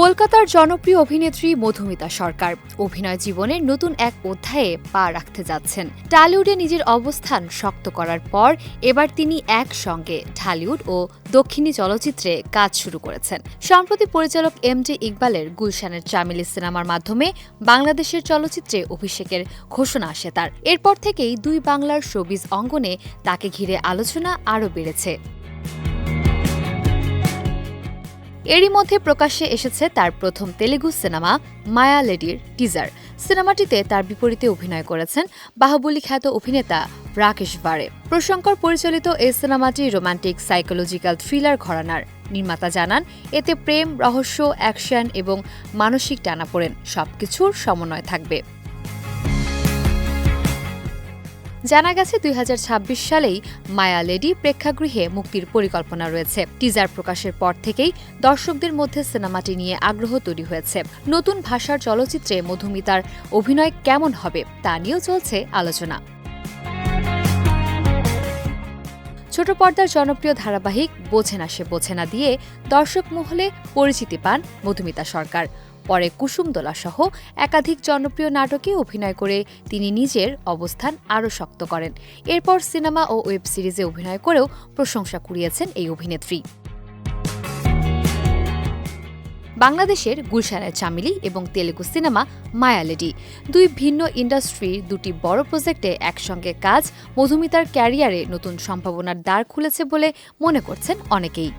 কলকাতার জনপ্রিয় অভিনেত্রী মধুমিতা সরকার অভিনয় জীবনের নতুন এক অধ্যায়ে পা রাখতে যাচ্ছেন। টালিউডে নিজের অবস্থান শক্ত করার পর এবার তিনি একসঙ্গে ঢালিউড ও দক্ষিণী চলচ্চিত্রে কাজ শুরু করেছেন। সম্প্রতি পরিচালক এমডি ইকবালের গুলশানের চামেলি সিনেমার মাধ্যমে বাংলাদেশের চলচ্চিত্রে অভিষেকের ঘোষণা আসে তার। এরপর থেকেই দুই বাংলার শোবিজ অঙ্গনে তাকে ঘিরে আলোচনা আরও বেড়েছে। এরই মধ্যে প্রকাশ্যে এসেছে তার প্রথম তেলুগু সিনেমা মায়া লেডির টিজার। সিনেমাটিতে তার বিপরীতে অভিনয় করেছেন বাহুবলী খ্যাত অভিনেতা রাকেশ বারে। প্রশংকর পরিচালিত এই সিনেমাটি রোমান্টিক সাইকোলজিক্যাল থ্রিলার ঘরানার। নির্মাতা জানান, এতে প্রেম, রহস্য, অ্যাকশন এবং মানসিক টানাপোড়েন সবকিছুর সমন্বয় থাকবে। জানা গেছে ২০২৬ সালেই মায়া লেডি প্রেক্ষাগৃহে মুক্তির পরিকল্পনা রয়েছে। টিজার প্রকাশের পর থেকেই দর্শকদের মধ্যে সিনেমাটি নিয়ে আগ্রহ তৈরি হয়েছে। নতুন ভাষার চলচ্চিত্রে মধুমিতার অভিনয় কেমন হবে তা নিয়েও চলছে আলোচনা। ছোট পর্দার জনপ্রিয় ধারাবাহিক বোঝে না সে বোঝে না দিয়ে দর্শক মহলে পরিচিতি পান মধুমিতা সরকার। পরে কুসুমদোলা সহ একাধিক জনপ্রিয় নাটকে অভিনয় করে তিনি নিজের অবস্থান আরও শক্ত করেন। এরপর সিনেমা ও ওয়েব সিরিজে অভিনয় করেও প্রশংসা কুড়িয়েছেন এই অভিনেত্রী। বাংলাদেশের গুলশানের চামেলি এবং তেলুগু সিনেমা মায়া লেডি, দুই ভিন্ন ইন্ডাস্ট্রির দুটি বড় প্রজেক্টে একসঙ্গে কাজ মধুমিতার ক্যারিয়ারে নতুন সম্ভাবনার দ্বার খুলেছে বলে মনে করছেন অনেকেই।